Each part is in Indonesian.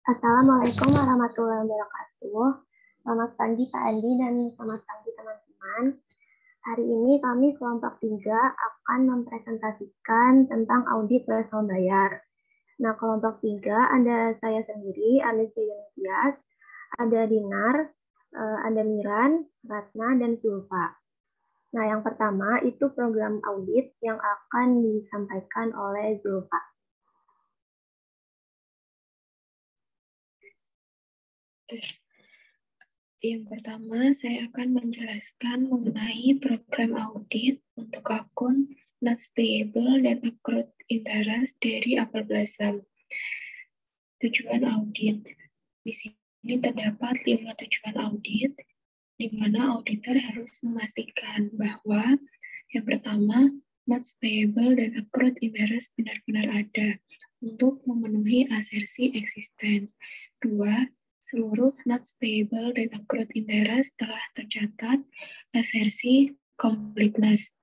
Assalamualaikum warahmatullahi wabarakatuh. Selamat pagi Pak Andi dan selamat pagi teman-teman. Hari ini kami kelompok 3 akan mempresentasikan tentang audit wesel bayar. Nah, kelompok 3 ada saya sendiri, Alicia Yunitias, ada Dinar, ada Miran, Ratna, dan Zulfa. Nah, yang pertama itu program audit yang akan disampaikan oleh Zulfa. Yang pertama, saya akan menjelaskan mengenai program audit untuk akun notes payable dan accrued interest dari Apple Blossom. Tujuan audit. Di sini terdapat 5 tujuan audit, di mana auditor harus memastikan bahwa yang pertama, notes payable dan accrued interest benar-benar ada untuk memenuhi asersi existence. 2, seluruh notes payable dan accrued interest telah tercatat asersi completeness.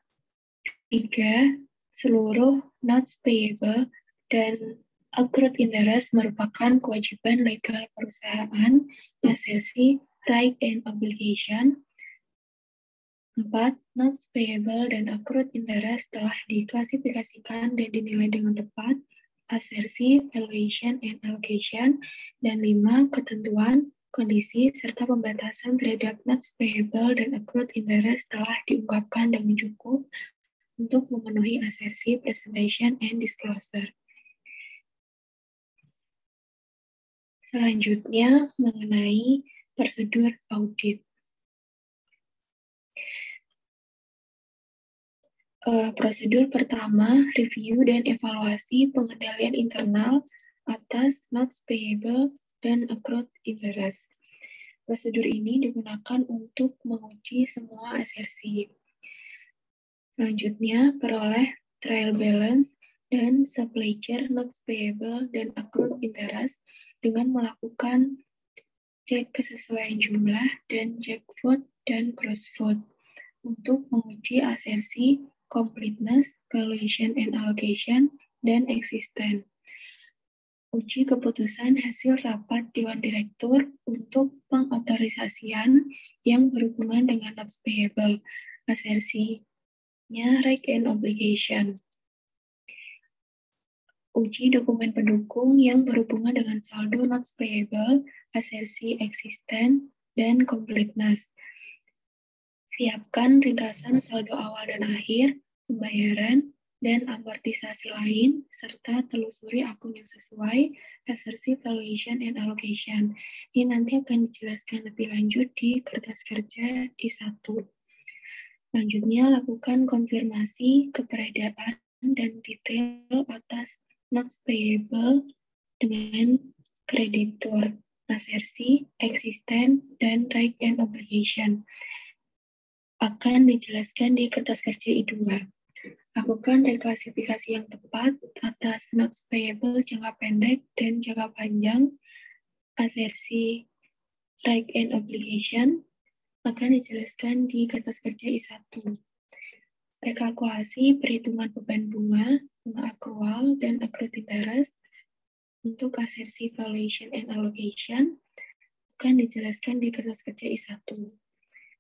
3, seluruh notes payable dan accrued interest merupakan kewajiban legal perusahaan asersi right and obligation. 4, notes payable dan accrued interest telah diklasifikasikan dan dinilai dengan tepat, asersi, valuation, and allocation. Dan 5, ketentuan, kondisi, serta pembatasan terhadap notes payable dan accrued interest telah diungkapkan dengan cukup untuk memenuhi asersi, presentation, and disclosure. Selanjutnya, mengenai prosedur audit. Prosedur pertama, review dan evaluasi pengendalian internal atas notes payable dan accrued interest. Prosedur ini digunakan untuk menguji semua asersi. Selanjutnya, peroleh trial balance dan subledger notes payable dan accrued interest dengan melakukan cek kesesuaian jumlah dan cek vote dan cross vote untuk menguji asersi completeness, valuation and allocation, dan existence. Uji keputusan hasil rapat Dewan Direktur untuk pengotorisasian yang berhubungan dengan notes payable, asersinya right and obligation. Uji dokumen pendukung yang berhubungan dengan saldo notes payable, asersi existence, dan completeness. Siapkan ringkasan saldo awal dan akhir, pembayaran, dan amortisasi lain, serta telusuri akun yang sesuai, asersi, valuation, and allocation. Ini nanti akan dijelaskan lebih lanjut di kertas kerja I1. Selanjutnya, lakukan konfirmasi keberadaan dan detail atas notes payable dengan kreditur, asersi, existen, dan right and obligation. Akan dijelaskan di kertas kerja I2. Lakukan reklasifikasi yang tepat atas notes payable jangka pendek dan jangka panjang, asersi right and obligation, akan dijelaskan di kertas kerja I1. Rekalkulasi perhitungan beban bunga akrual, dan accrued interest untuk asersi valuation and allocation akan dijelaskan di kertas kerja I1.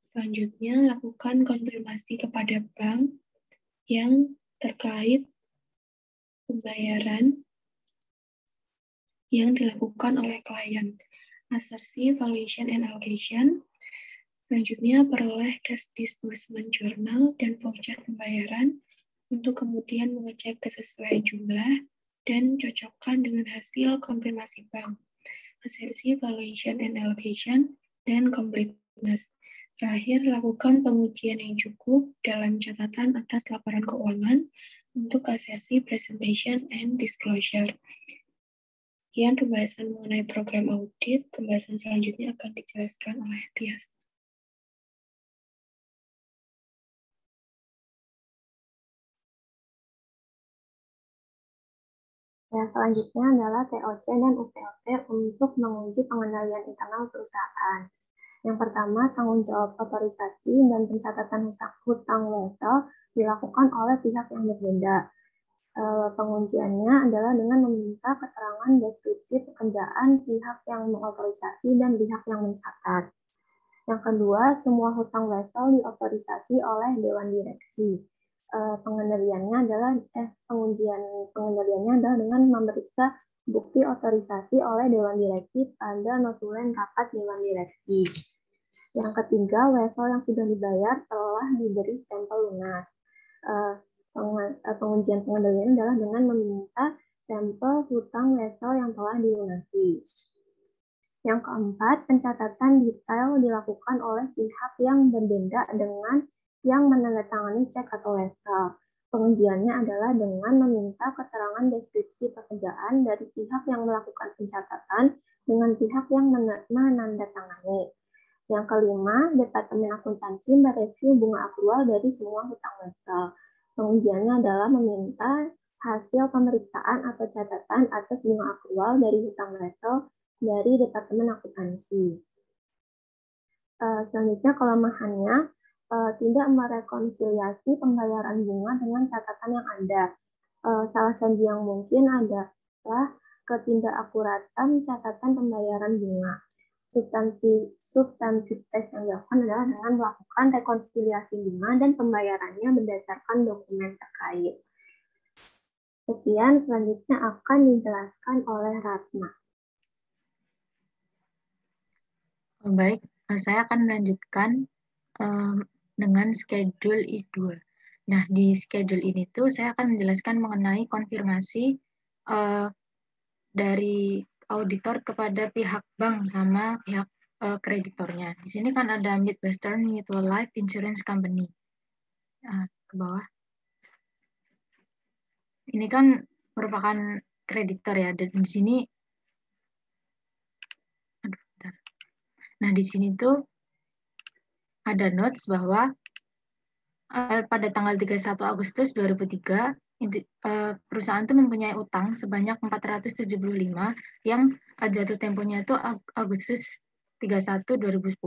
Selanjutnya, lakukan konfirmasi kepada bank yang terkait pembayaran yang dilakukan oleh klien, asersi, valuation, and allocation. Selanjutnya, peroleh cash disbursement journal dan voucher pembayaran untuk kemudian mengecek kesesuaian jumlah dan cocokkan dengan hasil konfirmasi bank, asersi, valuation, and allocation, dan completeness. Terakhir, lakukan pengujian yang cukup dalam catatan atas laporan keuangan untuk asersi, presentation, and disclosure. Sekian pembahasan mengenai program audit. Pembahasan selanjutnya akan dijelaskan oleh Tias. Yang selanjutnya adalah TOC dan STOT untuk menguji pengendalian internal perusahaan. Yang pertama, tanggung jawab otorisasi dan pencatatan hutang wesel dilakukan oleh pihak yang berbeda. Pengujiannya adalah dengan meminta keterangan deskripsi pekerjaan pihak yang mengotorisasi dan pihak yang mencatat. Yang kedua, semua hutang wesel diotorisasi oleh Dewan Direksi. Pengendaliannya adalah dengan memeriksa bukti otorisasi oleh Dewan Direksi pada notulen rapat Dewan Direksi. Yang ketiga, wesel yang sudah dibayar telah diberi stempel lunas. Pengujian pengendalian adalah dengan meminta sampel hutang wesel yang telah dilunasi. Yang keempat, pencatatan detail dilakukan oleh pihak yang berbeda dengan yang menandatangani cek atau wesel. Pengujiannya adalah dengan meminta keterangan deskripsi pekerjaan dari pihak yang melakukan pencatatan dengan pihak yang menandatangani. Yang kelima, Departemen Akuntansi mereview bunga akrual dari semua hutang wesel. Pengujiannya adalah meminta hasil pemeriksaan atau catatan atas bunga akrual dari hutang wesel dari Departemen Akuntansi. Selanjutnya, kelemahannya tidak merekonsiliasi pembayaran bunga dengan catatan yang ada. Salah satu yang mungkin adalah ketidakakuratan catatan pembayaran bunga. Substantif tes yang dilakukan adalah dengan melakukan rekonsiliasi bunga dan pembayarannya berdasarkan dokumen terkait. Sekian, selanjutnya akan dijelaskan oleh Ratna. Baik, saya akan melanjutkan dengan schedule I2. Nah, di schedule ini tuh saya akan menjelaskan mengenai konfirmasi dari auditor kepada pihak bank sama pihak kreditornya. Di sini kan ada Midwestern Mutual Life Insurance Company. Ke bawah. Ini kan merupakan kreditor ya, dan di sini Nah, di sini tuh ada notes bahwa pada tanggal 31 Agustus 2003 perusahaan itu mempunyai utang sebanyak 475 yang jatuh temponya itu Agustus 31 2010.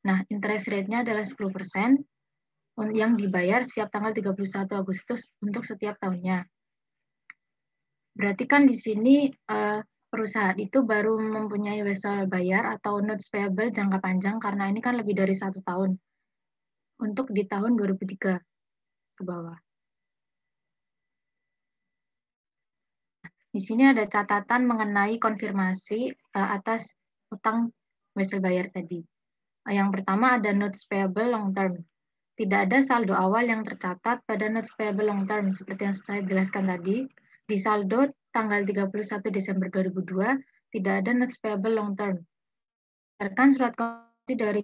Nah, interest rate-nya adalah 10% yang dibayar setiap tanggal 31 Agustus untuk setiap tahunnya. Berarti kan di sini perusahaan itu baru mempunyai wesel bayar atau notes payable jangka panjang karena ini kan lebih dari 1 tahun untuk di tahun 2003 ke bawah. Di sini ada catatan mengenai konfirmasi atas utang wesel bayar tadi. Yang pertama ada notes payable long term. Tidak ada saldo awal yang tercatat pada notes payable long term seperti yang saya jelaskan tadi. Di saldo tanggal 31 Desember 2002 tidak ada notes payable long term. Berdasarkan surat konfirmasi dari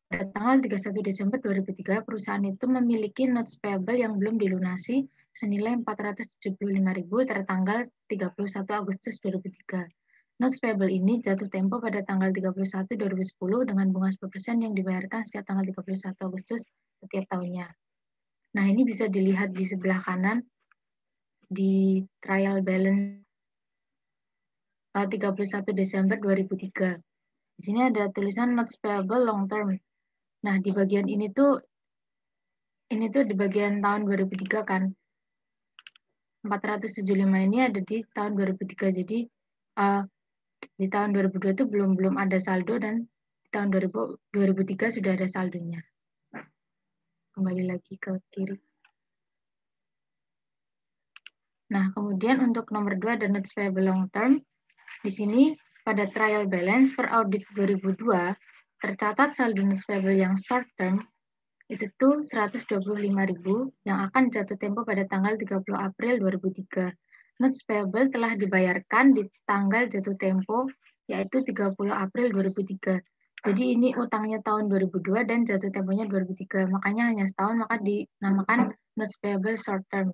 pada tanggal 31 Desember 2003, perusahaan itu memiliki notes payable yang belum dilunasi senilai 475.000 tertanggal 31 Agustus 2003. Notes payable ini jatuh tempo pada tanggal 31 2010 dengan bunga 10% yang dibayarkan setiap tanggal 31 Agustus setiap tahunnya. Nah, ini bisa dilihat di sebelah kanan di trial balance 31 Desember 2003. Di sini ada tulisan notes payable long term. Nah, di bagian ini tuh di bagian tahun 2003 kan. 475 ini ada di tahun 2003. Jadi di tahun 2002 itu belum ada saldo dan di tahun 2003 sudah ada saldonya. Kembali lagi ke kiri. Nah, kemudian untuk nomor 2 ada notes payable long term. Di sini pada trial balance per audit 2002 tercatat saldo notes payable yang short term itu tuh 125.000 yang akan jatuh tempo pada tanggal 30 April 2003. Notes payable telah dibayarkan di tanggal jatuh tempo yaitu 30 April 2003. Jadi ini utangnya tahun 2002 dan jatuh temponya 2003. Makanya hanya setahun maka dinamakan notes payable short term.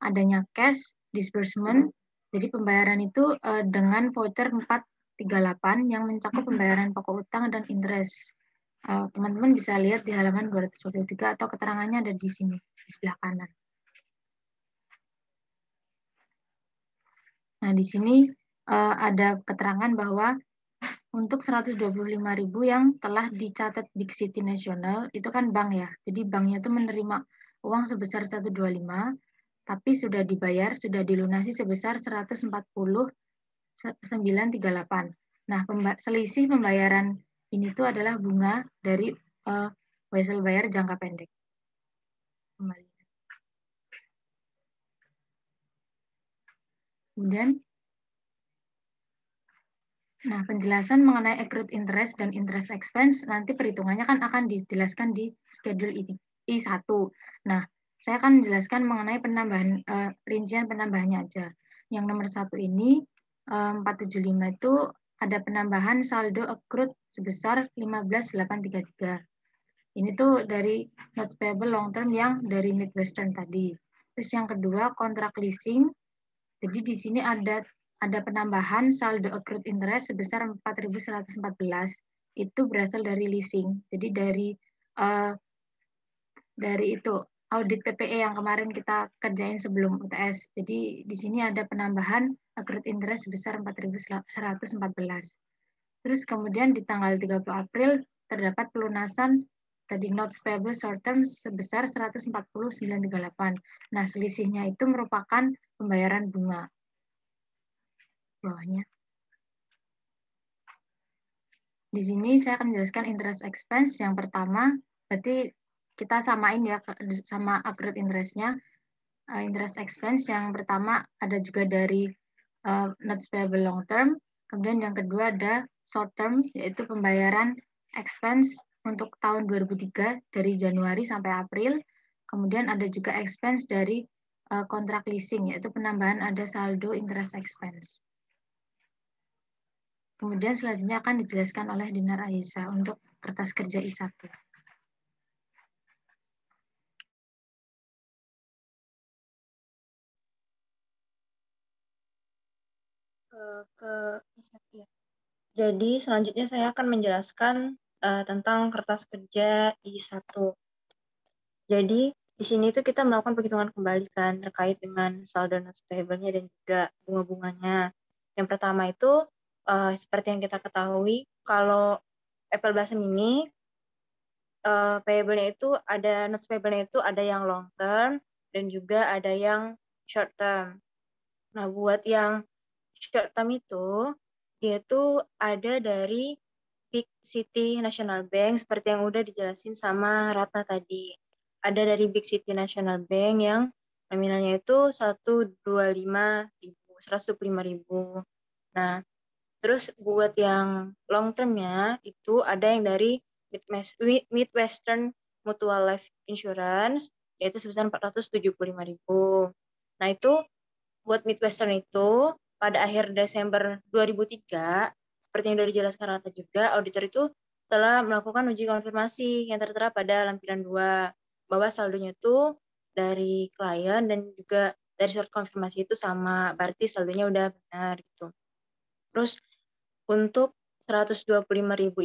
Adanya cash disbursement, jadi pembayaran itu dengan voucher 438 yang mencakup pembayaran pokok utang dan interest. Teman-teman bisa lihat di halaman 243 atau keterangannya ada di sini, di sebelah kanan. Nah, di sini ada keterangan bahwa untuk 125.000 yang telah dicatat Big City Nasional, itu kan bank ya. Jadi banknya itu menerima uang sebesar 125, tapi sudah dibayar, sudah dilunasi sebesar 140.938. Nah, selisih pembayaran ini tuh adalah bunga dari wesel bayar jangka pendek. Kembali. Kemudian, nah, penjelasan mengenai accrued interest dan interest expense nanti perhitungannya kan akan dijelaskan di schedule I1. Nah, saya akan menjelaskan mengenai penambahan rincian penambahannya aja. Yang nomor 1 ini 475 itu ada penambahan saldo accrued sebesar 15.833. Ini tuh dari notes payable long term yang dari Midwestern tadi. Terus yang kedua kontrak leasing. Jadi di sini ada penambahan saldo accrued interest sebesar 4.114. Itu berasal dari leasing. Jadi dari itu audit PPE yang kemarin kita kerjain sebelum UTS. Jadi di sini ada penambahan accrued interest sebesar 4.114. Terus kemudian di tanggal 30 April terdapat pelunasan tadi notes payable short term sebesar 140.938. Nah, selisihnya itu merupakan pembayaran bunga. Bawahnya. Di sini saya akan menjelaskan interest expense. Yang pertama, berarti kita samain ya sama accrued interest-nya. Interest expense yang pertama ada juga dari notes payable long term. Kemudian yang kedua ada short term, yaitu pembayaran expense untuk tahun 2003 dari Januari sampai April. Kemudian ada juga expense dari kontrak leasing, yaitu penambahan ada saldo interest expense. Kemudian selanjutnya akan dijelaskan oleh Dinar Aisyah untuk kertas kerja I1. Ke I1 ya. Jadi selanjutnya saya akan menjelaskan tentang kertas kerja I1. Jadi di sini tuh kita melakukan penghitungan kembali kan terkait dengan saldo notes payable-nya dan juga bunga-bunganya. Yang pertama itu seperti yang kita ketahui, kalau April Blossom ini payable-nya itu ada notes payable-nya itu ada yang long term dan juga ada yang short term. Nah, buat yang short term itu dia tuh ada dari Big City National Bank seperti yang udah dijelasin sama Ratna tadi. Ada dari Big City National Bank yang nominalnya itu 125.000. Nah, terus buat yang long term-nya itu ada yang dari Midwestern Mutual Life Insurance yaitu sebesar 475.000. Nah, itu buat Midwestern itu pada akhir Desember 2003 seperti yang sudah dijelaskan Rata juga, auditor itu telah melakukan uji konfirmasi yang tertera pada lampiran 2 bahwa saldonya itu dari klien dan juga dari surat konfirmasi itu sama, berarti saldonya udah benar gitu. Terus untuk 125.000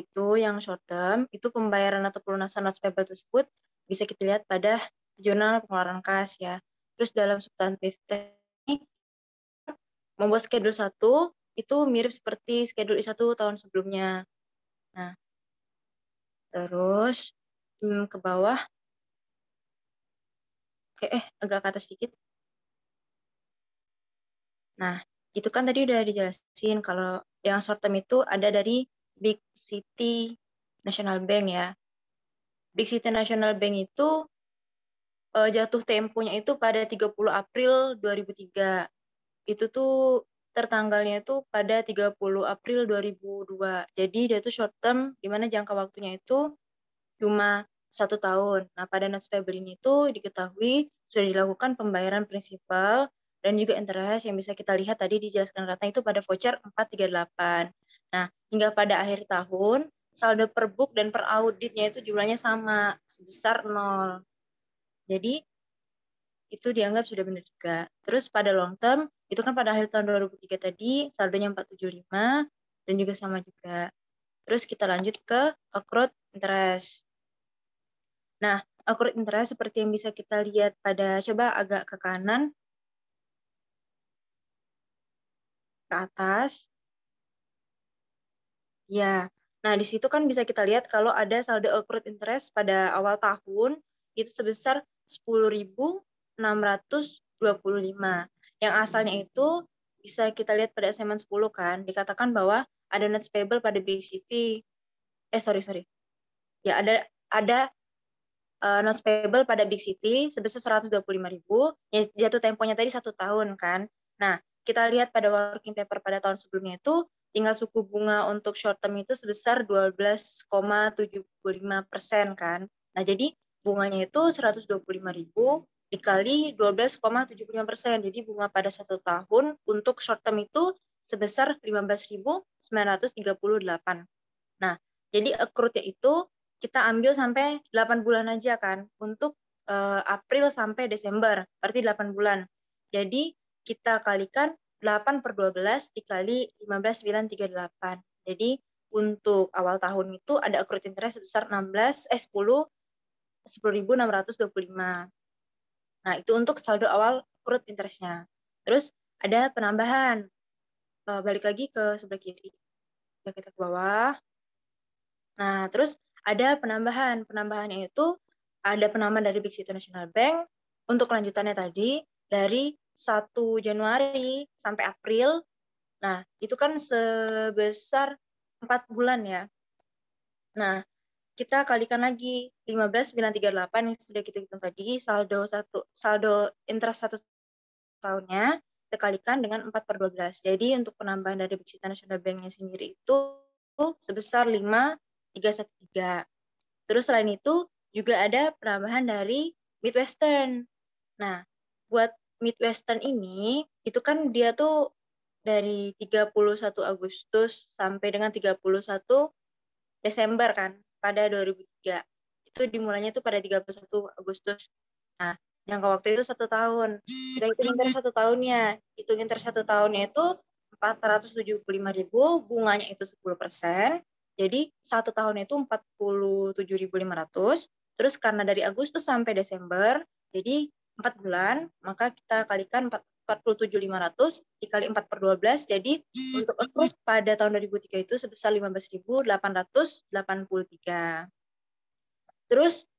itu yang short term, itu pembayaran atau pelunasan notes payable tersebut bisa kita lihat pada jurnal pengeluaran kas ya. Terus dalam substantif teknik membuat schedule 1 itu mirip seperti schedule I1 tahun sebelumnya. Nah, terus ke bawah. Oke, agak ke atas sedikit. Nah, itu kan tadi udah dijelasin kalau yang short term itu ada dari Big City National Bank ya. Big City National Bank itu jatuh temponya itu pada 30 April 2003. Itu tuh tertanggalnya itu pada 30 April 2002. Jadi dia tuh short term, di mana jangka waktunya itu cuma 1 tahun. Nah, pada notes payable ini itu diketahui sudah dilakukan pembayaran prinsipal dan juga interest yang bisa kita lihat tadi dijelaskan Ratna itu pada voucher 438. Nah, hingga pada akhir tahun, saldo per book dan per auditnya itu jumlahnya sama, sebesar 0. Jadi, itu dianggap sudah benar juga. Terus pada long term, itu kan pada akhir tahun 2003 tadi, saldonya 475, dan juga sama juga. Terus kita lanjut ke accrued interest. Nah, accrued interest seperti yang bisa kita lihat pada, coba agak ke kanan, ke atas. Ya, nah di situ kan bisa kita lihat kalau ada saldo accrued interest pada awal tahun, itu sebesar 10.600 Yang asalnya itu bisa kita lihat pada assignment 10 kan, dikatakan bahwa ada notes payable pada Big City. Sorry. Ya, ada notes payable pada Big City sebesar 125.000, ya, jatuh temponya tadi 1 tahun kan. Nah, kita lihat pada working paper pada tahun sebelumnya itu tinggal suku bunga untuk short term itu sebesar 12,75% kan. Nah, jadi bunganya itu 125.000 dikali 12,75%. Jadi bunga pada 1 tahun untuk short term itu sebesar 15.938. Nah, jadi accrued-nya itu kita ambil sampai 8 bulan aja kan, untuk April sampai Desember, berarti 8 bulan. Jadi kita kalikan 8/12 dikali 15.938. Jadi untuk awal tahun itu ada accrued interest sebesar 10.625. Nah, itu untuk saldo awal accrued interest-nya. Terus ada penambahan. Balik lagi ke sebelah kiri. Kita ke bawah. Nah, terus ada penambahan. Penambahannya itu ada penambahan dari Big City National Bank untuk kelanjutannya tadi dari 1 Januari sampai April. Nah, itu kan sebesar 4 bulan ya. Nah, kita kalikan lagi 15.938 yang sudah kita hitung tadi, saldo interest 1 tahunnya kita kalikan dengan 4/12. Jadi untuk penambahan dari Big City National Bank-nya sendiri itu sebesar 5.313. Terus selain itu juga ada penambahan dari Midwestern. Nah, buat Midwestern ini itu kan dia tuh dari 31 Agustus sampai dengan 31 Desember kan pada 2003. Itu dimulainya itu pada 31 Agustus. Nah, jangka waktu itu 1 tahun. Kita hitung interest 1 tahunnya. Hitung interest 1 tahunnya itu 475.000, bunganya itu 10%. Jadi 1 tahun itu 47.500. Terus karena dari Agustus sampai Desember, jadi 4 bulan, maka kita kalikan 47.500 dikali 4/12. Jadi untuk accrued pada tahun 2003 itu sebesar 15.883. Terus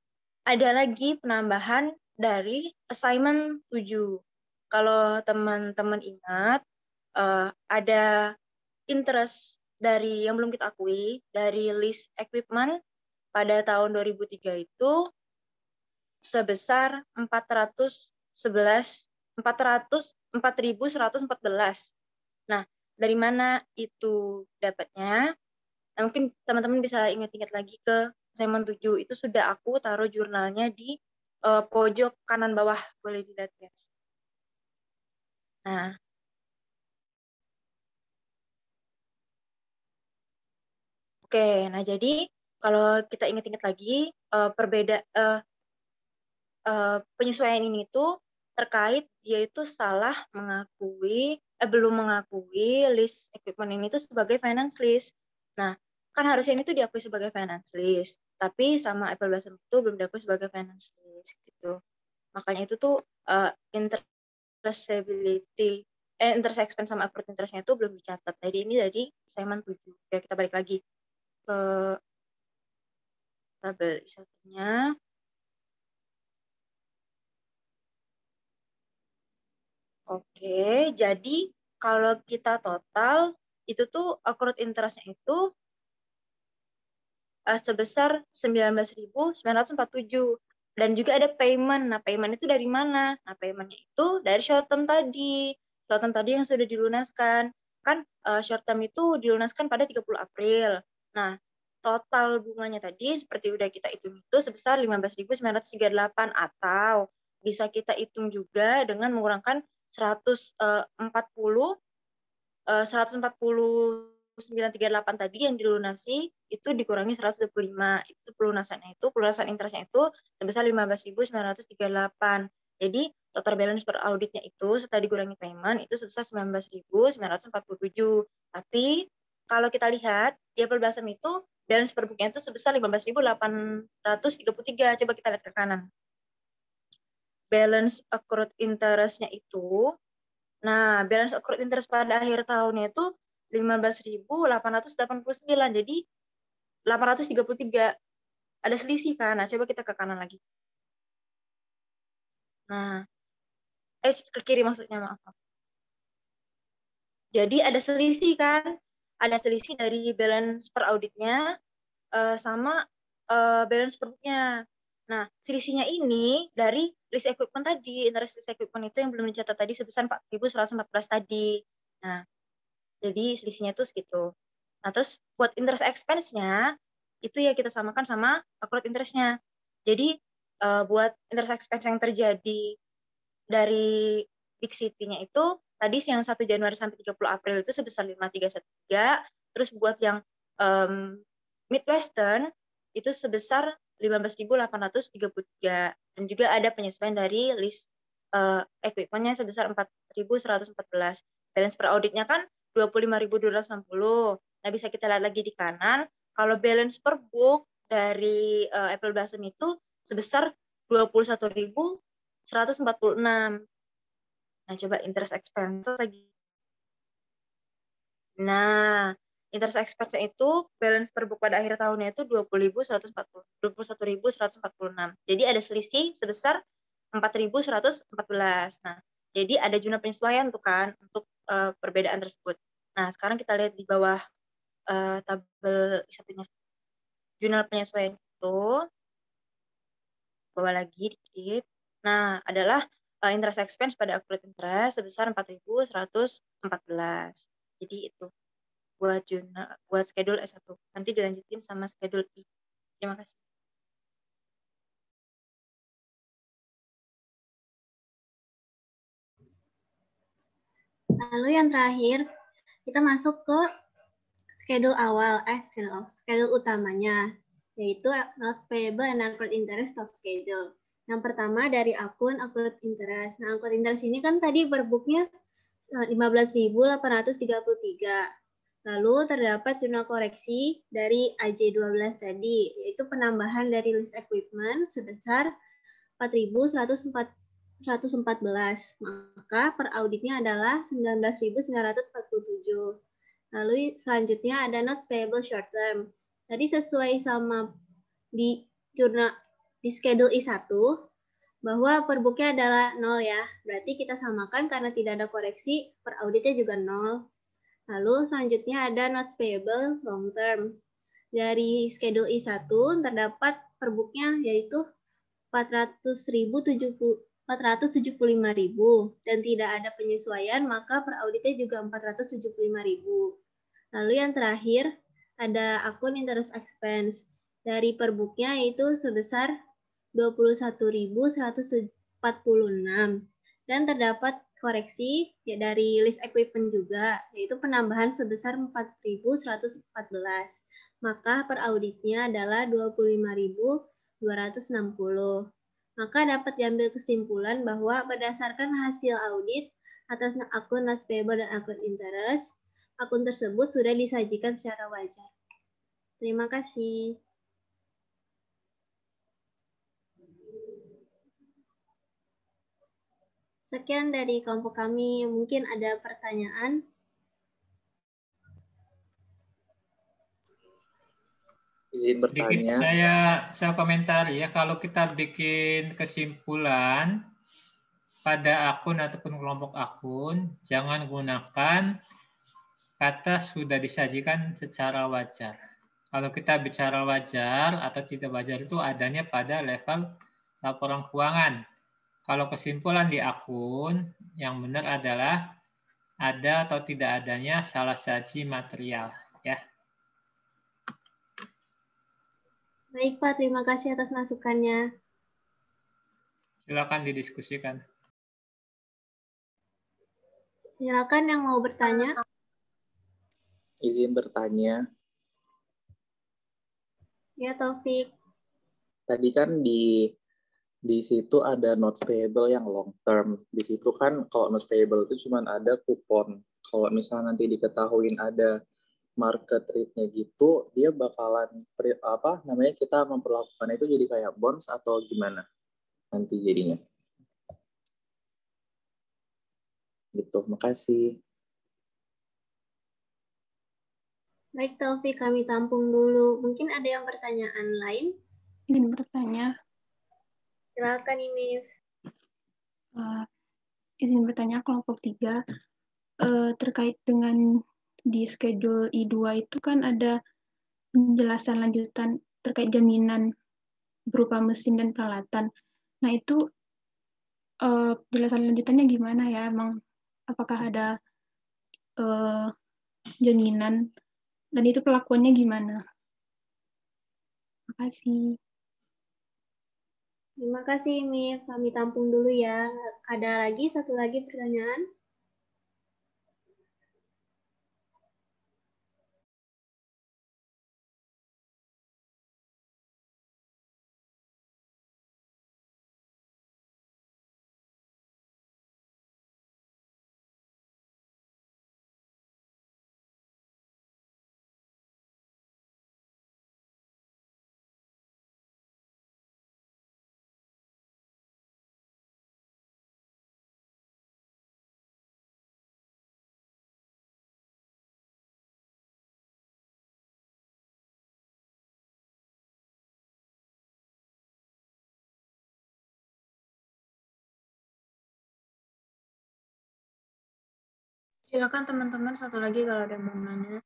ada lagi penambahan dari assignment 7. Kalau teman-teman ingat, ada interest dari yang belum kita akui dari lease equipment pada tahun 2003 itu sebesar 4.114. Nah, dari mana itu dapatnya? Nah, mungkin teman-teman bisa ingat-ingat lagi ke assignment 7. Itu sudah aku taruh jurnalnya di pojok kanan bawah. Boleh dilihat, guys. Nah, oke. Nah, jadi kalau kita ingat-ingat lagi, penyesuaian ini tuh terkait dia itu belum mengakui list equipment ini tuh sebagai finance lease. Nah, kan harusnya ini tuh diakui sebagai finance lease, tapi sama Apple Blossom itu belum diakui sebagai finance lease gitu. Makanya itu tuh interest expense sama accrued interest-nya itu belum dicatat. Jadi ini dari assignment 7. Ya, kita balik lagi ke tabel satunya. Oke, jadi kalau kita total, itu tuh accrued interest-nya itu sebesar 19.947. Dan juga ada payment. Nah, payment itu dari mana? Nah, payment-nya itu dari short term tadi. Short term tadi yang sudah dilunaskan. Kan short term itu dilunaskan pada 30 April. Nah, total bunganya tadi seperti udah kita hitung itu sebesar 15.938, atau bisa kita hitung juga dengan mengurangkan 149.38 tadi yang dilunasi itu dikurangi 125. Itu pelunasan interestnya itu sebesar 15.938. Jadi total balance per auditnya itu setelah dikurangi payment itu sebesar 19.947. Tapi kalau kita lihat di Apple Blossom itu balance per booknya itu sebesar 15.833. Coba kita lihat ke kanan. Balance accrued interest-nya itu, nah balance accrued interest pada akhir tahunnya itu 15.889. Jadi 833. Ada selisih kan? Nah, coba kita ke kanan lagi. Nah, ke kiri maksudnya, maaf. Jadi ada selisih kan, ada selisih dari balance per auditnya sama balance per booknya. Nah, selisihnya ini dari list equipment tadi, interest list equipment itu yang belum dicatat tadi sebesar 4.114 tadi. Nah, jadi selisihnya itu segitu. Nah, terus buat interest expense-nya, itu ya kita samakan sama accrued interest-nya. Jadi, buat interest expense yang terjadi dari Big City-nya itu, tadi yang 1 Januari sampai 30 April itu sebesar 5.313, terus buat yang Midwestern, itu sebesar 15.833, dan juga ada penyesuaian dari list equipment-nya sebesar 4.114. Balance per auditnya kan 25.260. Nah, bisa kita lihat lagi di kanan, kalau balance per book dari Apple Blossom itu sebesar 21.146. Nah, coba interest expense lagi. Nah, interest expense itu balance per book pada akhir tahunnya itu 21.146. Jadi ada selisih sebesar 4.114. Nah, jadi ada jurnal penyesuaian tuh kan untuk perbedaan tersebut. Nah, sekarang kita lihat di bawah tabel satunya. Jurnal penyesuaian itu bawah lagi dikit. Nah, adalah interest expense pada accrued interest sebesar 4.114. Jadi itu buat schedule S1. Nanti dilanjutin sama schedule I. Terima kasih. Lalu yang terakhir, kita masuk ke schedule awal, schedule utamanya, yaitu notes payable and accrued interest of schedule. Yang pertama dari akun accrued interest. Nah, accrued interest ini kan tadi per booknya 15.833. Lalu terdapat jurnal koreksi dari AJ12 tadi, yaitu penambahan dari list equipment sebesar 4.114. Maka per auditnya adalah 19.947. Lalu selanjutnya ada notes payable short term. Tadi sesuai sama di jurnal di schedule I1 bahwa per booknya adalah 0 ya. Berarti kita samakan karena tidak ada koreksi, per auditnya juga 0. Lalu selanjutnya ada notes payable long term. Dari schedule I1 terdapat per booknya yaitu 475.000 dan tidak ada penyesuaian, maka per auditnya juga 475.000. Lalu yang terakhir ada akun interest expense. Dari per booknya yaitu sebesar 21.146 dan terdapat koreksi ya dari list equipment juga, yaitu penambahan sebesar 4.114. Maka per auditnya adalah 25.260. Maka dapat diambil kesimpulan bahwa berdasarkan hasil audit atas akun notes payable dan accrued interest, akun tersebut sudah disajikan secara wajar. Terima kasih. Sekian dari kelompok kami. Mungkin ada pertanyaan? Izin bertanya. Saya komentari ya, kalau kita bikin kesimpulan pada akun ataupun kelompok akun, jangan gunakan kata sudah disajikan secara wajar. Kalau kita bicara wajar atau tidak wajar itu adanya pada level laporan keuangan. Kalau kesimpulan di akun, yang benar adalah ada atau tidak adanya salah saji material. Ya. Baik Pak, terima kasih atas masukannya. Silakan didiskusikan. Silakan yang mau bertanya. Izin bertanya. Ya, Taufik. Tadi kan di situ ada notes payable yang long term. Di situ kan kalau notes payable itu cuma ada kupon. Kalau misalnya nanti diketahuin ada market rate-nya gitu, dia bakalan kita memperlakukan itu jadi kayak bonds atau gimana nanti jadinya? Gitu, makasih. Baik Taufik, kami tampung dulu. Mungkin ada yang pertanyaan lain? Ingin bertanya. Silakan Imif. izin bertanya kelompok 3 terkait dengan di schedule I2 itu kan ada penjelasan lanjutan terkait jaminan berupa mesin dan peralatan. Nah itu penjelasan lanjutannya gimana ya? Emang apakah ada jaminan dan itu pelakuannya gimana? Terima kasih. Terima kasih, Mif. Kami tampung dulu ya. Ada lagi satu lagi pertanyaan? Silakan teman-teman satu lagi kalau ada yang mau nanya.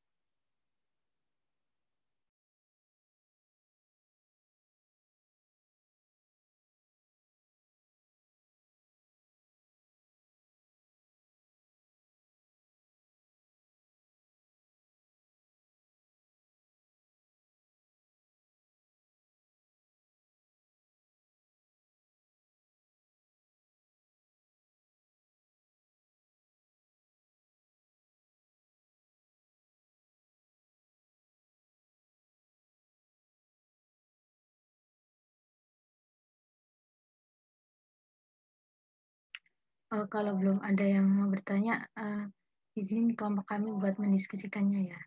Kalau belum ada yang mau bertanya, izin kelompok kami buat mendiskusikannya ya.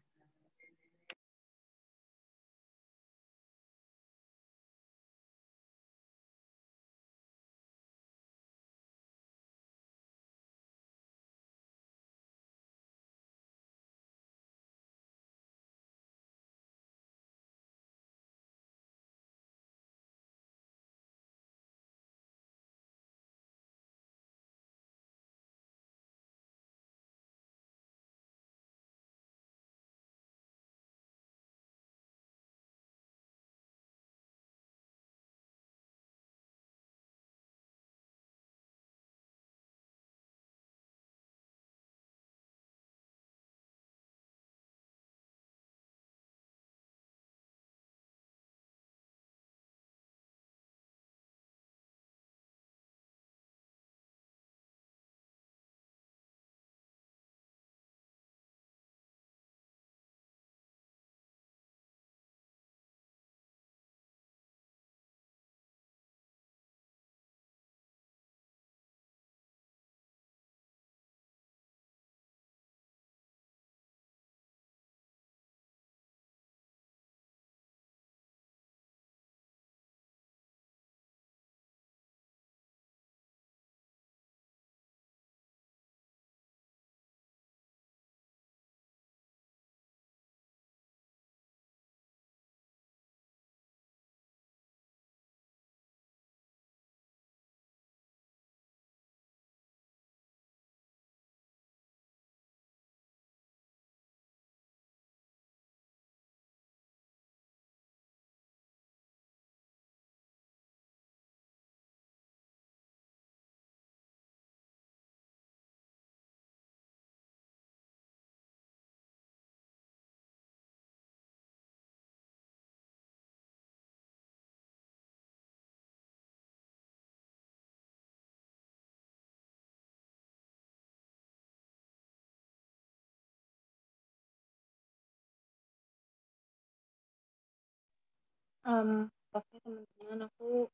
Oke teman-teman, aku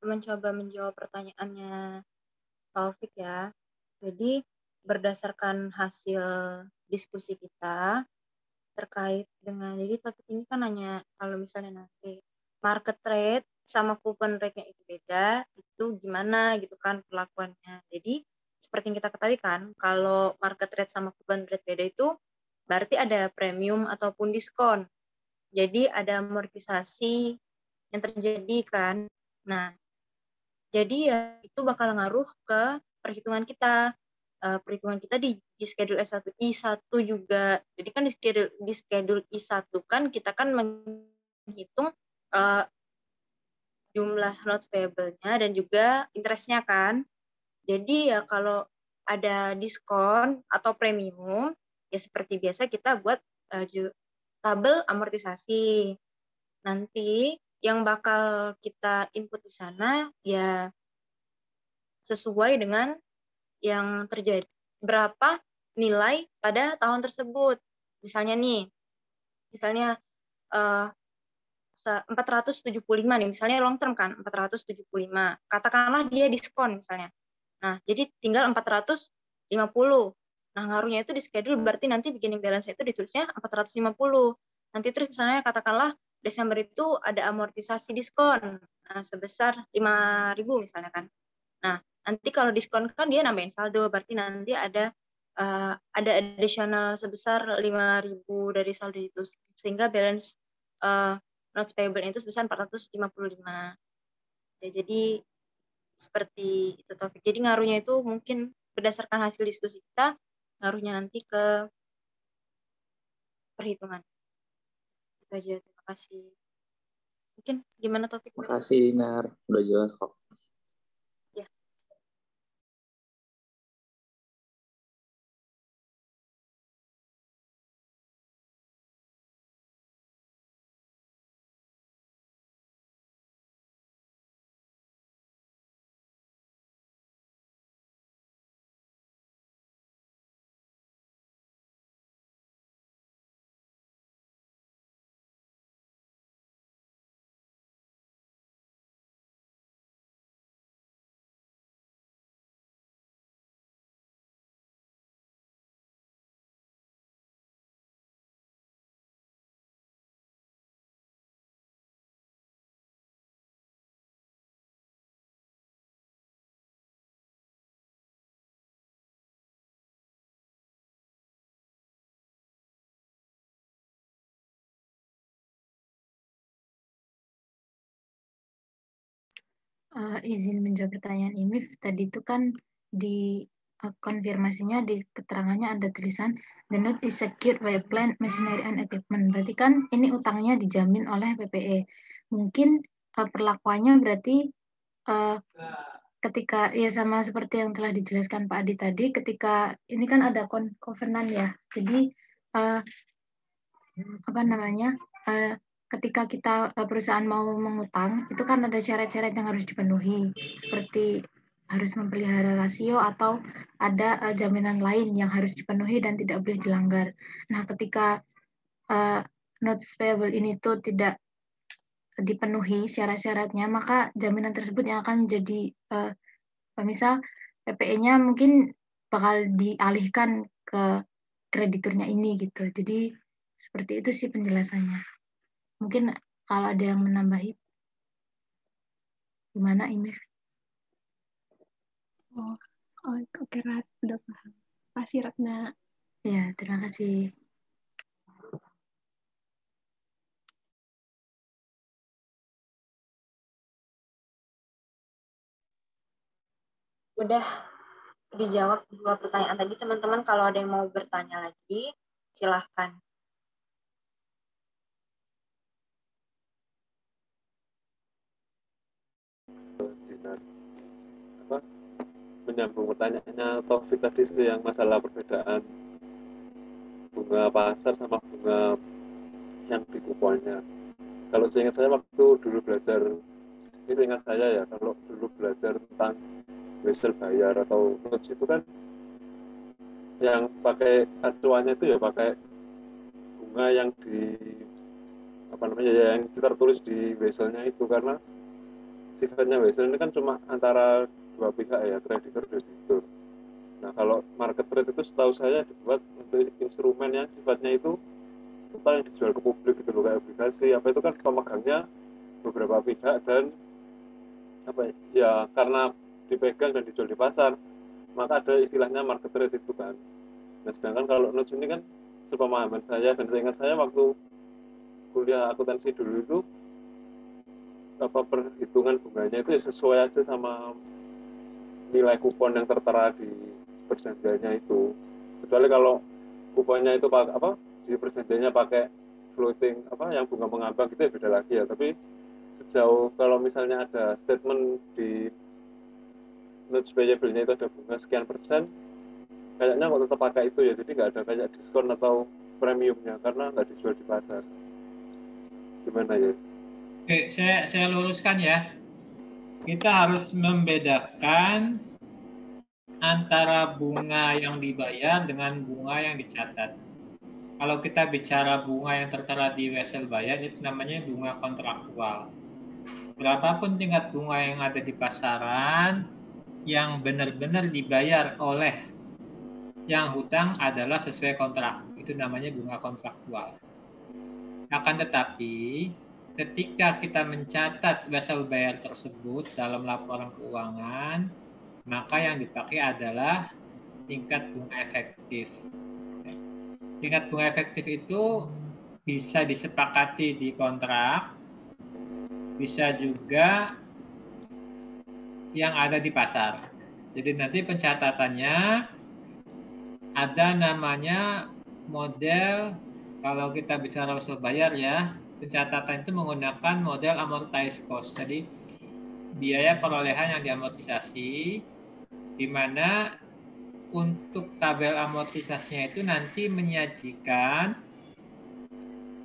mencoba menjawab pertanyaannya Taufik ya. Jadi berdasarkan hasil diskusi kita terkait dengan, jadi topik ini kan hanya kalau misalnya nanti market rate sama coupon rate-nya itu beda, itu gimana gitu kan perlakuannya. Jadi seperti yang kita ketahui kan, kalau market rate sama coupon rate beda itu berarti ada premium ataupun diskon. Jadi ada amortisasi yang terjadi kan. Nah, jadi ya itu bakal ngaruh ke perhitungan kita. Perhitungan kita di schedule S1 I1 juga. Jadi kan di schedule I1 kan kita kan menghitung jumlah notes payable-nya dan juga interest-nya kan. Jadi ya kalau ada diskon atau premium, ya seperti biasa kita buat tabel amortisasi. Nanti yang bakal kita input di sana ya sesuai dengan yang terjadi, berapa nilai pada tahun tersebut. Misalnya 475 nih, misalnya long term kan 475. Katakanlah dia diskon misalnya. Nah, jadi tinggal 450. Nah, ngaruhnya itu di schedule, berarti nanti beginning balance itu ditulisnya 450. Nanti terus misalnya katakanlah Desember itu ada amortisasi diskon sebesar 5.000 misalnya kan. Nah, nanti kalau diskon kan dia nambahin saldo, berarti nanti ada additional sebesar 5.000 dari saldo itu, sehingga balance notes payable itu sebesar 455. Ya, jadi seperti itu topik. Jadi ngaruhnya itu mungkin berdasarkan hasil diskusi kita, ngaruhnya nanti ke perhitungan. Itu aja, terima kasih. Mungkin gimana topik? Terima kasih, Dinar. Udah jelas kok. Ya. Izin menjawab pertanyaan IMIF, tadi itu kan di konfirmasinya di keterangannya ada tulisan the note is secured by plant, machinery, and equipment. Berarti kan ini utangnya dijamin oleh PPE. Mungkin perlakuannya berarti ketika ya sama seperti yang telah dijelaskan Pak Adi tadi, ketika ini kan ada covenant ya. Jadi ketika kita perusahaan mau mengutang, itu kan ada syarat-syarat yang harus dipenuhi, seperti harus memelihara rasio atau ada jaminan lain yang harus dipenuhi dan tidak boleh dilanggar. Nah, ketika notes payable ini tuh tidak dipenuhi syarat-syaratnya, maka jaminan tersebut yang akan menjadi misal PPE-nya mungkin bakal dialihkan ke krediturnya ini gitu. Jadi seperti itu sih penjelasannya. Mungkin kalau ada yang menambahi, gimana Imir? Oke, Rat, udah paham. Kasih Ratna. Ya, terima kasih. Udah dijawab 2 pertanyaan tadi, teman-teman. Kalau ada yang mau bertanya lagi, silahkan. Menyambung pertanyaannya Taufik tadi itu yang masalah perbedaan bunga pasar sama bunga yang di kuponnya. Kalau seingat saya waktu dulu belajar, ini seingat saya ya, kalau dulu belajar tentang wesel bayar atau notes itu kan yang pakai acuannya itu ya pakai bunga yang yang tertulis di weselnya itu, karena sifatnya wesel ini kan cuma antara dua pihak ya, kreditor dan debitur. Nah, kalau market rate itu setahu saya dibuat untuk instrumen yang sifatnya itu utang yang dijual ke publik gitu loh, kayak obligasi apa itu kan pemegangnya beberapa pihak dan karena dipegang dan dijual di pasar, maka ada istilahnya market rate itu kan. Nah, sedangkan kalau notes ini kan sepemahaman saya dan seingat saya waktu kuliah akuntansi dulu itu perhitungan bunganya itu ya sesuai aja sama nilai kupon yang tertera di perjanjiannya itu. Kecuali kalau kuponnya itu di perjanjiannya pakai floating yang bunga mengambang gitu ya beda lagi ya. Tapi sejauh kalau misalnya ada statement di notes payable-nya itu ada bunga sekian persen, kayaknya kok tetap pakai itu ya. Jadi nggak ada kayak diskon atau premiumnya karena nggak dijual di pasar. Gimana ya? Oke, saya luruskan ya. Kita harus membedakan antara bunga yang dibayar dengan bunga yang dicatat. Kalau kita bicara bunga yang tertera di wesel bayar, itu namanya bunga kontraktual. Berapapun tingkat bunga yang ada di pasaran, yang benar-benar dibayar oleh yang hutang adalah sesuai kontrak. Itu namanya bunga kontraktual. Akan tetapi, ketika kita mencatat wesel bayar tersebut dalam laporan keuangan, maka yang dipakai adalah tingkat bunga efektif. Tingkat bunga efektif itu bisa disepakati di kontrak, bisa juga yang ada di pasar. Jadi nanti pencatatannya ada namanya model, kalau kita bicara wesel bayar ya, pencatatan itu menggunakan model amortized cost. Jadi biaya perolehan yang diamortisasi, di mana untuk tabel amortisasinya itu nanti menyajikan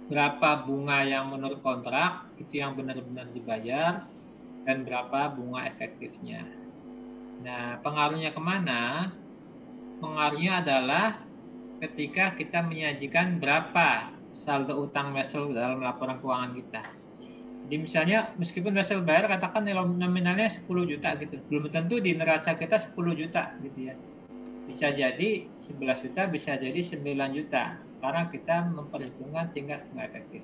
berapa bunga yang menurut kontrak, itu yang benar-benar dibayar, dan berapa bunga efektifnya. Nah, pengaruhnya kemana? Pengaruhnya adalah ketika kita menyajikan berapa saldo utang wesel dalam laporan keuangan kita. Jadi misalnya meskipun wesel bayar katakan nominalnya 10 juta gitu, belum tentu di neraca kita 10 juta gitu ya. Bisa jadi 11 juta, bisa jadi 9 juta, karena kita memperhitungkan tingkat bunga efektif.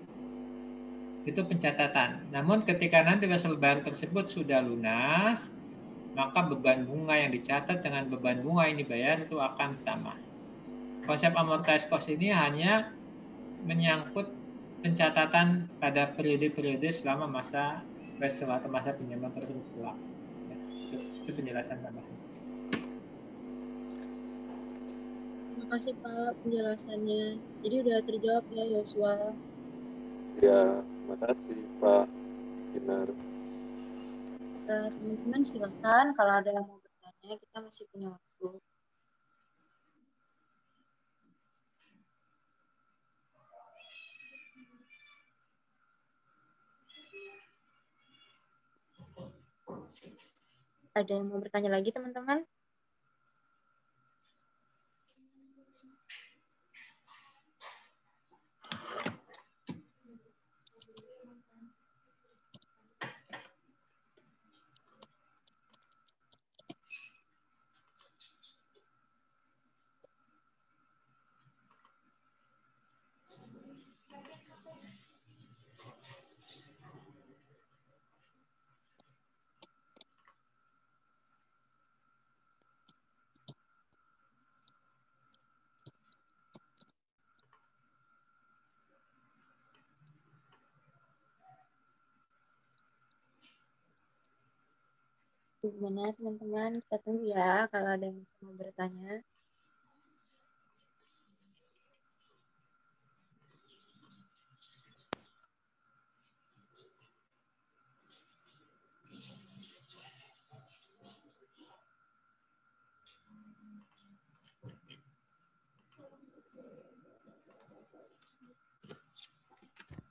Itu pencatatan. Namun ketika nanti wesel bayar tersebut sudah lunas, maka beban bunga yang dicatat dengan beban bunga yang dibayar itu akan sama. Konsep amortized cost ini hanya menyangkut pencatatan pada periode-periode selama masa wesel atau masa pinjaman tersebut berlaku. Ya, itu penjelasan tambahan. Terima kasih Pak penjelasannya. Jadi udah terjawab ya Yosua. Ya, terima kasih Pak Kinar. Teman-teman silakan kalau ada yang mau bertanya, kita masih punya waktu. Ada yang mau bertanya lagi teman-teman? Gimana teman-teman? Kita tunggu ya kalau ada yang mau bertanya.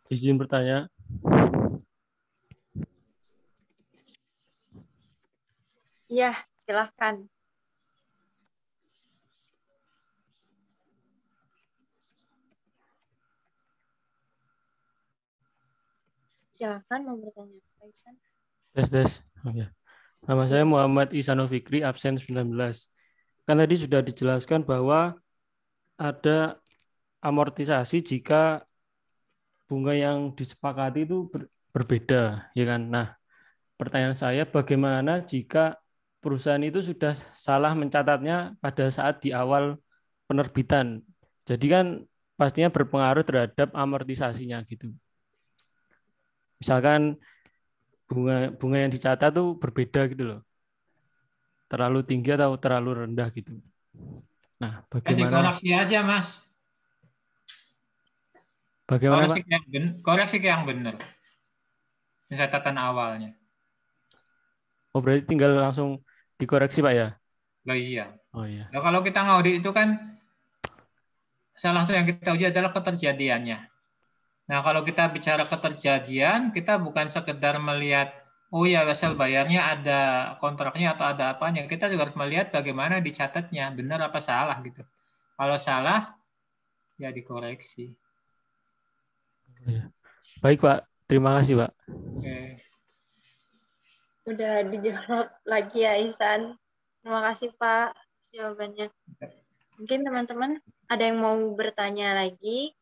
Izin bertanya. Iya, silahkan. Silahkan mau bertanya. Tes. Oh, ya. Nama saya Muhammad Ihsanul Fikri, absen 19. Kan tadi sudah dijelaskan bahwa ada amortisasi jika bunga yang disepakati itu berbeda, ya kan? Nah, pertanyaan saya, bagaimana jika perusahaan itu sudah salah mencatatnya pada saat di awal penerbitan? Jadi kan pastinya berpengaruh terhadap amortisasinya gitu. Misalkan bunga yang dicatat tuh berbeda gitu loh. terlalu tinggi atau terlalu rendah gitu. Nah, Kan bagaimana? dikoreksi aja, Mas. Bagaimana, Pak? Koreksi ke yang benar. Catatan awalnya. Oh, berarti tinggal langsung dikoreksi, Pak ya? Loh iya. Oh iya. Nah, kalau kita ngaudit itu kan salah satu yang kita uji adalah keterjadiannya. Nah, kalau kita bicara keterjadian, kita bukan sekedar melihat, oh ya wesel bayarnya ada kontraknya atau ada apanya. Kita juga harus melihat bagaimana dicatatnya, benar apa salah gitu. Kalau salah, ya dikoreksi. Baik, Pak. Terima kasih, Pak. Oke. Udah dijawab lagi ya, Ihsan. Terima kasih, Pak, jawabannya. Mungkin teman-teman ada yang mau bertanya lagi?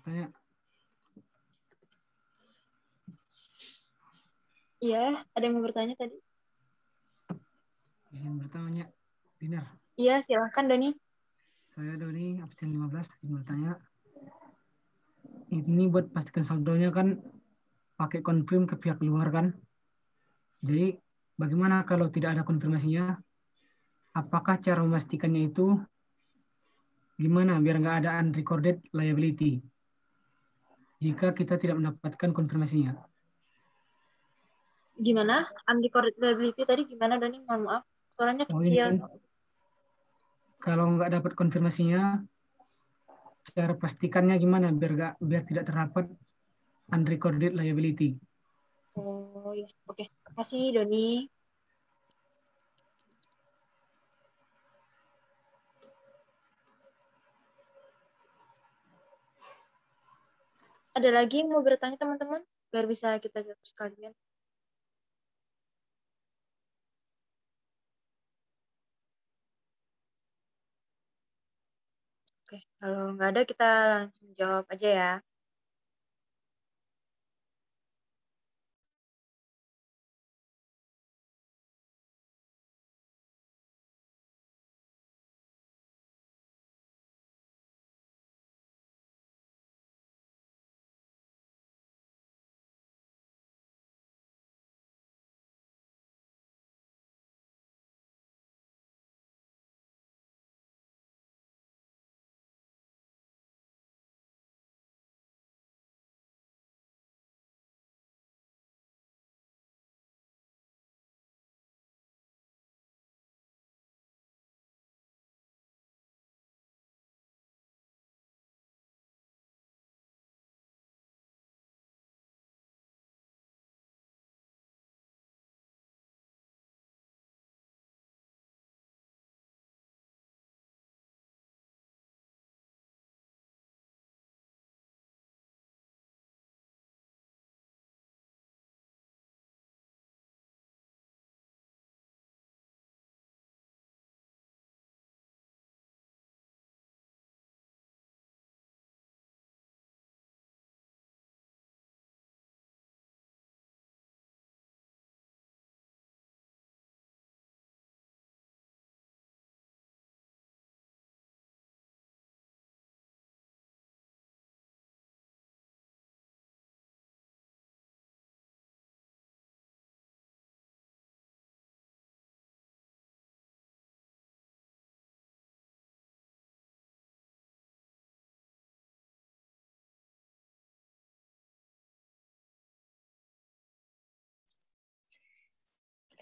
Tanya. Iya, ada yang mau bertanya tadi? Izin bertanya, Dinar. Iya, silahkan Doni. Saya Doni, absen 15, izin bertanya. Ini buat pastikan saldonya kan pakai confirm ke pihak luar kan. Jadi bagaimana kalau tidak ada konfirmasinya? Apakah cara memastikannya itu gimana biar nggak ada unrecorded liability jika kita tidak mendapatkan konfirmasinya? Gimana? Unrecorded liability tadi gimana Doni? Mohon maaf, suaranya Oh, ini kecil. kan, kalau nggak dapat konfirmasinya, cara pastikannya gimana biar tidak terdapat unrecorded liability? Oh ya, oke. Kasih Doni. Ada lagi yang mau bertanya teman-teman? Biar bisa kita jawab sekalian. Oke, kalau nggak ada kita langsung jawab aja ya.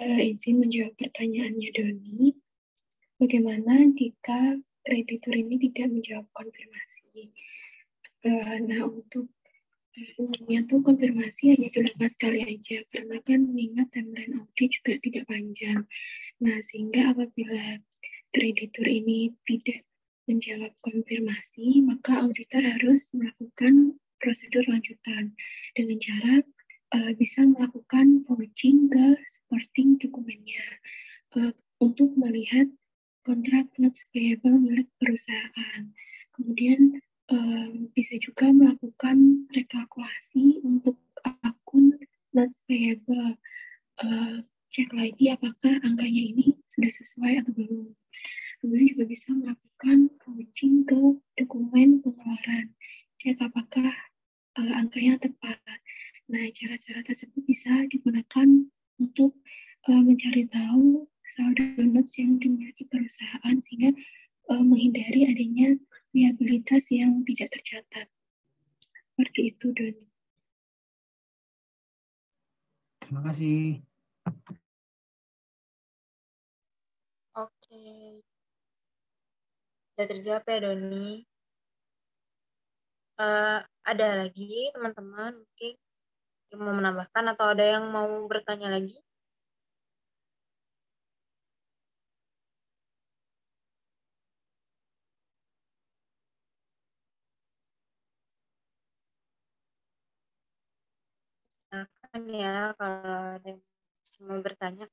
Izin menjawab pertanyaannya Doni. Bagaimana jika kreditur ini tidak menjawab konfirmasi? Nah, untuk umumnya tuh konfirmasi hanya dilakukan sekali aja, karena kan mengingat timeline audit juga tidak panjang. Nah, sehingga apabila kreditur ini tidak menjawab konfirmasi, maka auditor harus melakukan prosedur lanjutan dengan cara bisa melakukan forging ke supporting dokumennya untuk melihat kontrak notes payable milik perusahaan. Kemudian bisa juga melakukan rekalkulasi untuk akun notes payable. Cek lagi apakah angkanya ini sudah sesuai atau belum. Kemudian juga bisa melakukan forging ke dokumen pengeluaran. Cek apakah angkanya tepat. Nah, cara-cara tersebut bisa digunakan untuk mencari tahu saldo notes yang dimiliki perusahaan sehingga menghindari adanya liabilitas yang tidak tercatat. Seperti itu, Doni. Terima kasih. Oke. Sudah terjawab ya, Doni. Ada lagi teman-teman mungkin yang mau menambahkan atau ada yang mau bertanya lagi? Nah, kan ya kalau ada yang mau bertanya.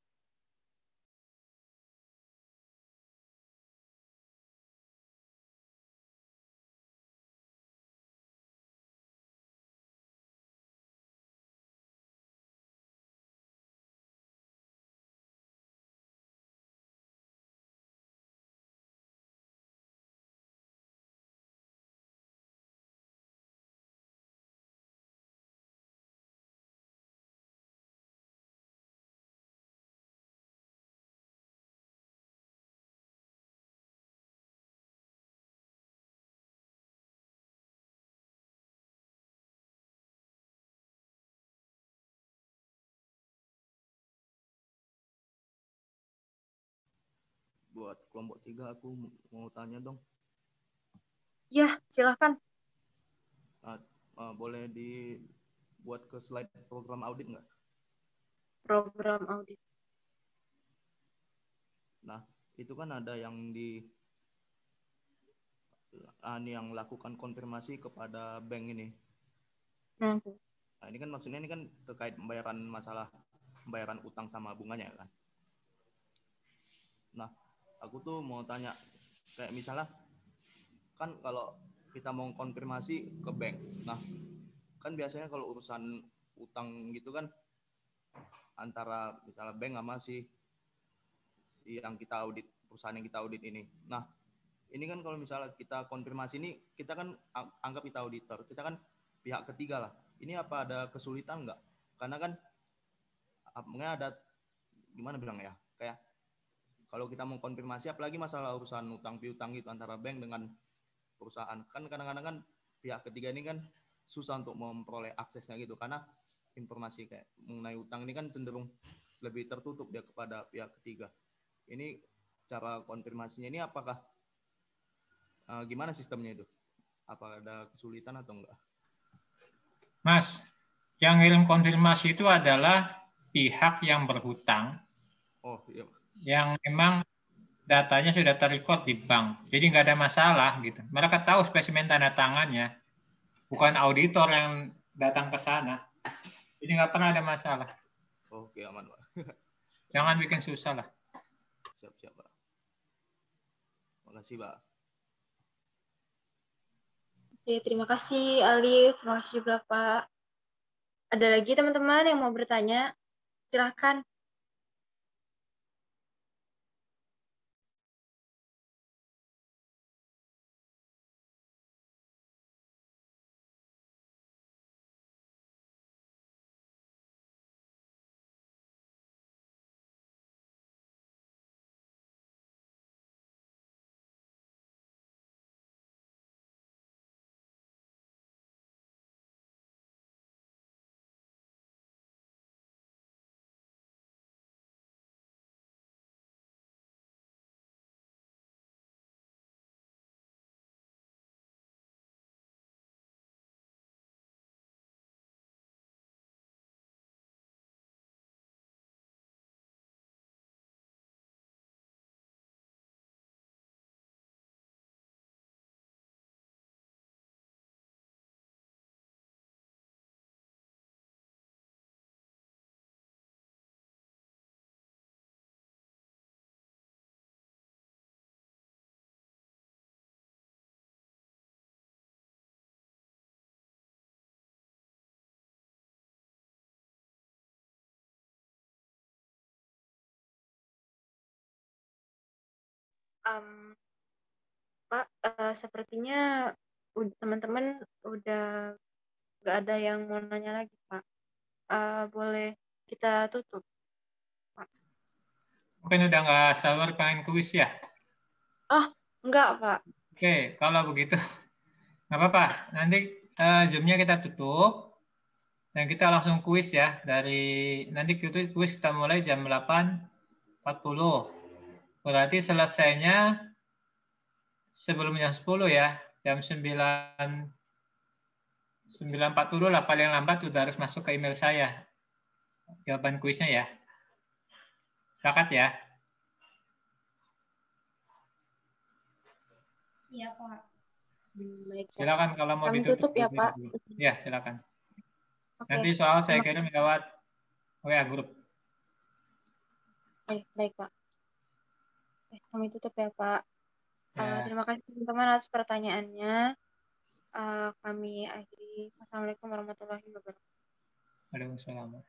Buat kelompok 3 aku mau tanya dong. Ya, silahkan. Boleh dibuat ke slide program audit nggak? Program audit. Nah, itu kan ada yang yang lakukan konfirmasi kepada bank ini. Nah, ini kan maksudnya ini kan terkait pembayaran utang sama bunganya kan. Nah, aku tuh mau tanya, kayak misalnya kan kalau kita mau konfirmasi ke bank, nah kan biasanya kalau urusan utang gitu kan antara misalnya bank sama si yang kita audit, perusahaan yang kita audit ini. Nah, ini kan kalau misalnya kita konfirmasi ini, kita kan anggap kita auditor, kita kan pihak ketiga lah. Ini apa ada kesulitan nggak? Karena kan mungkin ada gimana bilang ya, kayak kalau kita mau konfirmasi apalagi masalah urusan utang piutang gitu antara bank dengan perusahaan, kan kadang-kadang kan pihak ketiga ini kan susah untuk memperoleh aksesnya gitu, karena informasi kayak mengenai utang ini kan cenderung lebih tertutup dia kepada pihak ketiga. Ini cara konfirmasinya ini apakah gimana sistemnya itu? Apa ada kesulitan atau enggak? Mas, yang ngirim konfirmasi itu adalah pihak yang berhutang. Oh, iya. Yang memang datanya sudah terrecord di bank. Jadi nggak ada masalah gitu. Mereka tahu spesimen tanda tangannya. Bukan auditor yang datang ke sana. Jadi nggak pernah ada masalah. Oke, aman, Pak. Jangan bikin susah lah. Siap-siap, Pak. Makasih, Pak. Oke, terima kasih Alif. Terima kasih juga Pak. Ada lagi teman-teman yang mau bertanya? Silahkan. Pak, sepertinya teman-teman udah nggak ada yang mau nanya lagi, Pak. Boleh kita tutup, Pak? Mungkin udah nggak sabar pengen kuis ya? Oh, enggak, Pak. Oke, kalau begitu nggak apa-apa. Nanti Zoom-nya kita tutup dan kita langsung kuis ya. Nanti kuis kita mulai jam 8.40. Berarti selesainya sebelum jam 10 ya. Jam 9.40 lah paling lambat udah harus masuk ke email saya. Jawaban kuisnya ya. Sepakat ya? Iya, Pak. Baik, Pak. Silakan kalau mau Kami ditutup. tutup ya, Pak. Ya, silakan. Oke. Nanti soal saya Terima kirim lewat WA grup. Baik, Pak. Kami tutup ya, Pak. Ya. Terima kasih teman-teman atas pertanyaannya. Kami akhiri. Wassalamualaikum warahmatullahi wabarakatuh. Waalaikumsalam.